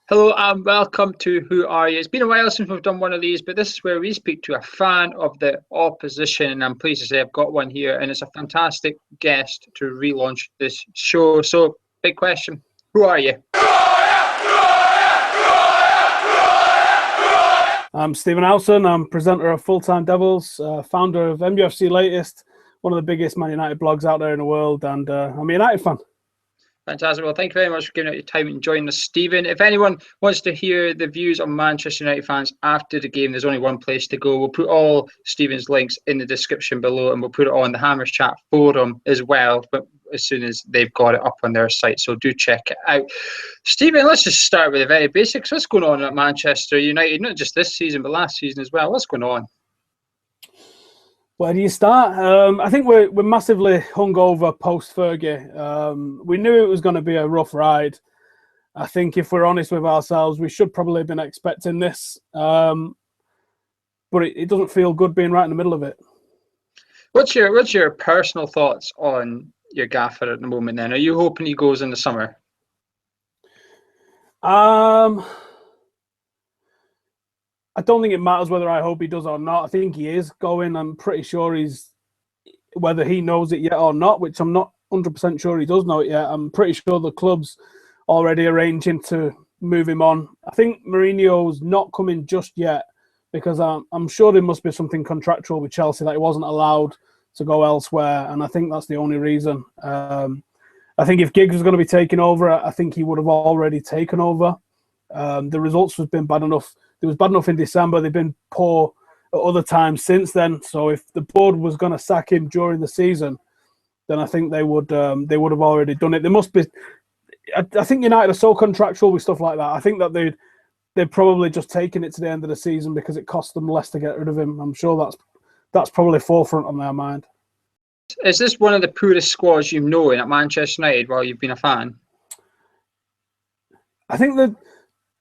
Hello and welcome to Who Are You? It's been a while since we've done one of these, but this is where we speak to a fan of the opposition, and I'm pleased to say I've got one here, and it's a fantastic guest to relaunch this show. So, big question, who are you? I'm Stephen Howson. I'm presenter of Full Time Devils, founder of MUFC Latest, one of the biggest Man United blogs out there in the world, and I'm a United fan. Fantastic. Well, thank you very much for giving out your time and joining us, Stephen. If anyone wants to hear the views of Manchester United fans after the game, there's only one place to go. We'll put all Stephen's links in the description below, and we'll put it on the Hammers Chat forum as well, but as soon as they've got it up on their site. So do check it out. Stephen, let's just start with the very basics. What's going on at Manchester United? Not just this season, but last season as well. What's going on? Where do you start? I think we're massively hungover post-Fergie. We knew it was going to be a rough ride. I think if we're honest with ourselves, we should probably have been expecting this. But it doesn't feel good being right in the middle of it. What's your personal thoughts on your gaffer at the moment then? Are you hoping he goes in the summer? I don't think it matters whether I hope he does or not. I think he is going. I'm pretty sure whether he knows it yet or not, which I'm not 100% sure he does know it yet. I'm pretty sure the club's already arranging to move him on. I think Mourinho's not coming just yet because I'm sure there must be something contractual with Chelsea that he wasn't allowed to go elsewhere, and I think that's the only reason. I think if Giggs was going to be taking over, I think he would have already taken over. The results have been bad enough. It was bad enough in December. They've been poor at other times since then. So if the board was going to sack him during the season, then I think they would have already done it. There must be. I think United are so contractual with stuff like that. I think that they'd probably just taken it to the end of the season because it cost them less to get rid of him. I'm sure that's probably forefront on their mind. Is this one of the poorest squads you've known at Manchester United while you've been a fan? I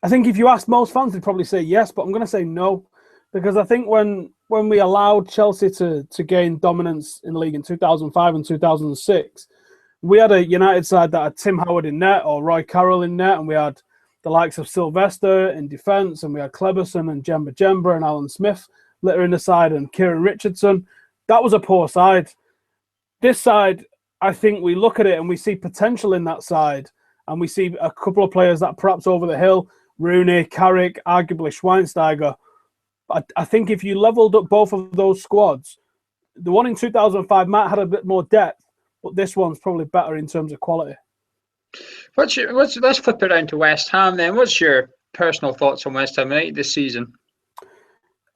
think if you ask most fans, they'd probably say yes, but I'm going to say no, because I think when we allowed Chelsea to gain dominance in the league in 2005 and 2006, we had a United side that had Tim Howard in net or Roy Carroll in net, and we had the likes of Sylvester in defence, and we had Kleberson and Jemba and Alan Smith littering the side, and Kieran Richardson. That was a poor side. This side, I think we look at it and we see potential in that side, and we see a couple of players that perhaps over the hill. Rooney, Carrick, arguably Schweinsteiger. I think if you levelled up both of those squads, the one in 2005 might have had a bit more depth, but this one's probably better in terms of quality. Let's flip it around to West Ham then. What's your personal thoughts on West Ham United this season?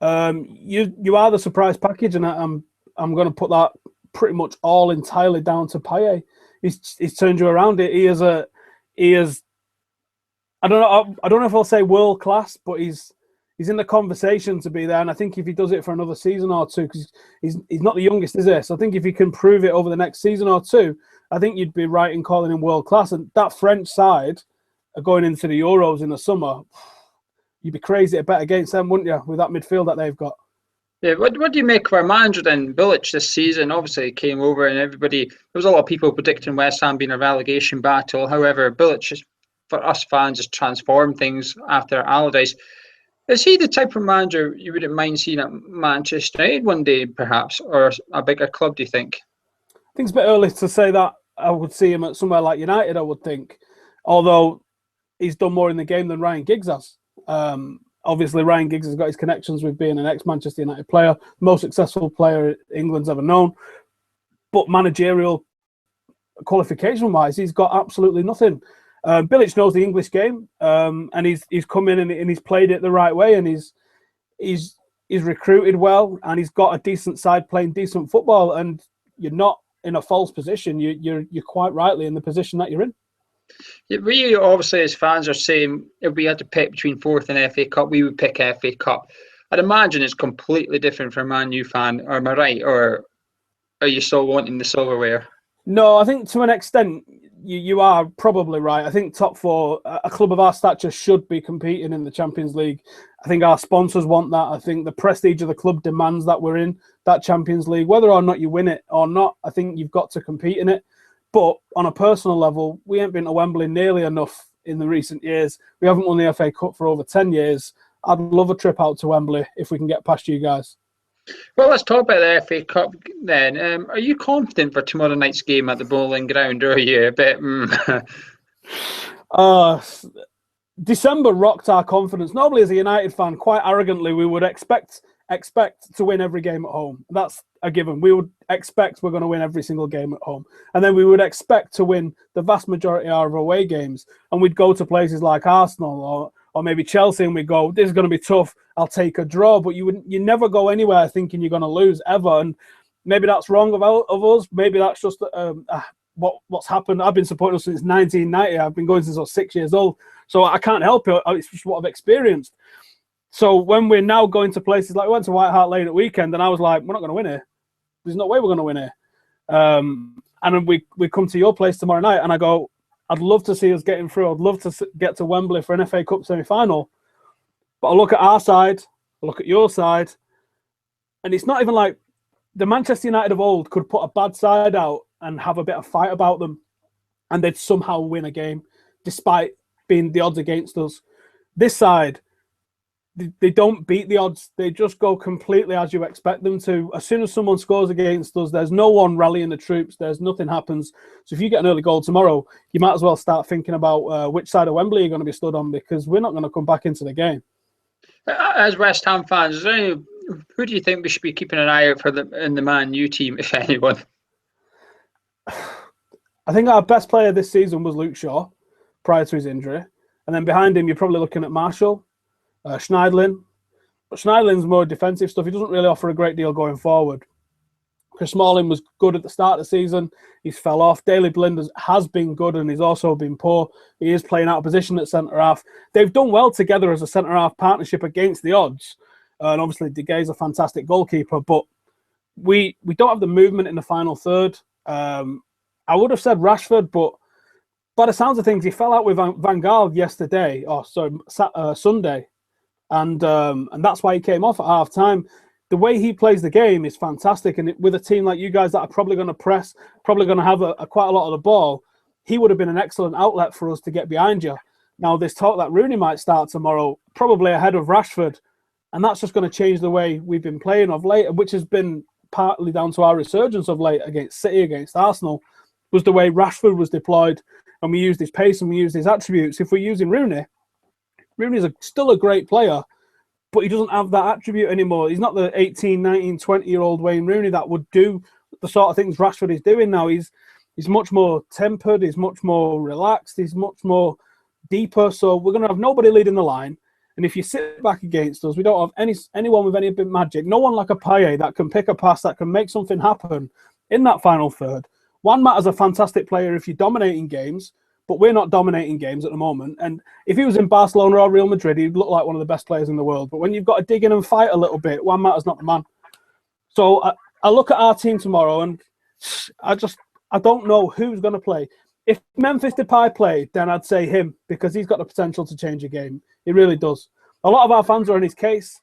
You are the surprise package, and I'm going to put that pretty much all entirely down to Payet. He's turned you around. He is. I don't know if I'll say world class, but he's in the conversation to be there. And I think if he does it for another season or two, because he's not the youngest, is he? So I think if he can prove it over the next season or two, I think you'd be right in calling him world class. And that French side are going into the Euros in the summer. You'd be crazy to bet against them, wouldn't you, with that midfield that they've got? Yeah, what do you make of our manager then, Bilic, this season? Obviously, he came over and there was a lot of people predicting West Ham being a relegation battle. However, Bilic, for us fans, has transformed things after Allardyce. Is he the type of manager you wouldn't mind seeing at Manchester United one day, perhaps, or a bigger club, do you think? I think it's a bit early to say that. I would see him at somewhere like United, I would think. Although he's done more in the game than Ryan Giggs has. Obviously, Ryan Giggs has got his connections with being an ex-Manchester United player, most successful player England's ever known. But managerial qualification-wise, he's got absolutely nothing. Bilic knows the English game, and he's come in and he's played it the right way, and he's recruited well, and he's got a decent side playing decent football. And you're not in a false position. You're quite rightly in the position that you're in. We obviously, as fans, are saying if we had to pick between fourth and FA Cup, we would pick FA Cup. I'd imagine it's completely different for a Man U fan. Or am I right? Or are you still wanting the Silverware? No, I think to an extent you are probably right. I think top four, a club of our stature should be competing in the Champions League. I think our sponsors want that. I think the prestige of the club demands that we're in that Champions League. Whether or not you win it or not, I think you've got to compete in it. But on a personal level, we ain't been to Wembley nearly enough in the recent years. We haven't won the FA Cup for over 10 years. I'd love a trip out to Wembley if we can get past you guys. Well, let's talk about the FA Cup then. Are you confident for tomorrow night's game at the Bowling Ground, or are you a bit... December rocked our confidence. Normally, as a United fan, quite arrogantly, we would expect to win every game at home. That's a given. We would expect we're going to win every single game at home. And then we would expect to win the vast majority of our away games. And we'd go to places like Arsenal or maybe Chelsea and we'd go, this is going to be tough. I'll take a draw. But you never go anywhere thinking you're going to lose ever. And maybe that's wrong of us. Maybe that's just what's happened. I've been supporting us since 1990. I've been going since I was 6 years old. So I can't help it. It's just what I've experienced. So when we're now going to places like we went to White Hart Lane at weekend, and I was like, we're not going to win here. There's no way we're going to win here. And then we come to your place tomorrow night, and I go, I'd love to see us getting through. I'd love to get to Wembley for an FA Cup semi-final. But I look at our side, I look at your side, and it's not even like the Manchester United of old could put a bad side out and have a bit of fight about them, and they'd somehow win a game, despite being the odds against us. This side, they don't beat the odds. They just go completely as you expect them to. As soon as someone scores against us, there's no one rallying the troops. There's nothing happens. So if you get an early goal tomorrow, you might as well start thinking about which side of Wembley you're going to be stood on, because we're not going to come back into the game. As West Ham fans, who do you think we should be keeping an eye out for in the Man U team, if anyone? I think our best player this season was Luke Shaw, prior to his injury. And then behind him, you're probably looking at Marshall, Schneidlin. But Schneidlin's more defensive stuff. He doesn't really offer a great deal going forward. Chris Smalling was good at the start of the season. He's fell off. Daley Blind has been good, and he's also been poor. He is playing out of position at centre-half. They've done well together as a centre-half partnership against the odds. And obviously, De Gea's a fantastic goalkeeper, but we don't have the movement in the final third. I would have said Rashford, but by the sounds of things, he fell out with Van Gaal yesterday, Sunday, and that's why he came off at half time. The way he plays the game is fantastic, and with a team like you guys that are probably going to press, probably going to have quite a lot of the ball, he would have been an excellent outlet for us to get behind you. Now, there's talk that Rooney might start tomorrow, probably ahead of Rashford, and that's just going to change the way we've been playing of late, which has been partly down to our resurgence of late against City, against Arsenal, was the way Rashford was deployed, and we used his pace and we used his attributes. If we're using Rooney, Rooney's still a great player, but he doesn't have that attribute anymore. He's not the 18, 19, 20-year-old Wayne Rooney that would do the sort of things Rashford is doing now. He's much more tempered, he's much more relaxed, he's much more deeper. So we're going to have nobody leading the line. And if you sit back against us, we don't have anyone with any bit magic. No one like a Payet that can pick a pass, that can make something happen in that final third. Juan Mata's a fantastic player if you're dominating games, but we're not dominating games at the moment. And if he was in Barcelona or Real Madrid, he'd look like one of the best players in the world. But when you've got to dig in and fight a little bit, Juan Mata's not the man. So I look at our team tomorrow, and I don't know who's going to play. If Memphis Depay played, then I'd say him, because he's got the potential to change a game. He really does. A lot of our fans are in his case,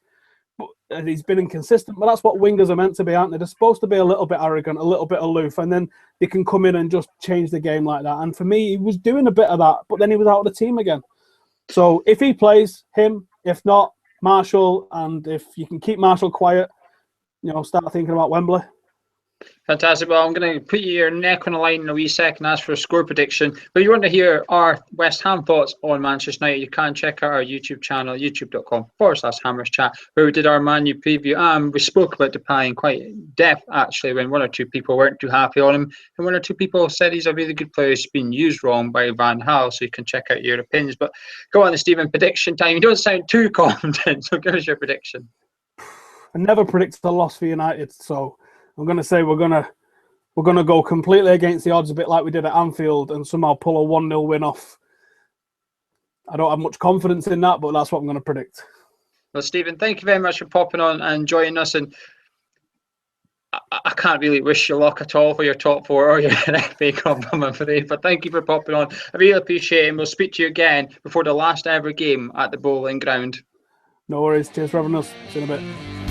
and he's been inconsistent, but that's what wingers are meant to be, aren't they? They're supposed to be a little bit arrogant, a little bit aloof, and then they can come in and just change the game like that. And for me, he was doing a bit of that, but then he was out of the team again. So if he plays, him. If not, Marshall. And if you can keep Marshall quiet, start thinking about Wembley. Fantastic. Well, I'm going to put your neck on the line in a wee second, ask for a score prediction. But if you want to hear our West Ham thoughts on Manchester United, you can check out our YouTube channel, youtube.com/Hammers Chat, where we did our Man U preview. We spoke about Depay in quite depth, actually, when one or two people weren't too happy on him. And one or two people said he's a really good player who's been used wrong by Van Gaal, so you can check out your opinions. But go on, Stephen, prediction time. You don't sound too confident, so give us your prediction. I never predicted a loss for United, so I'm going to say we're going to go completely against the odds, a bit like we did at Anfield, and somehow pull a 1-0 win off. I don't have much confidence in that, but that's what I'm going to predict. Well, Stephen, thank you very much for popping on and joining us. And I can't really wish you luck at all for your top four or your FA Cup, I'm afraid. But thank you for popping on. I really appreciate it, and we'll speak to you again before the last ever game at the Bowling Ground. No worries. Cheers for having us. See you in a bit.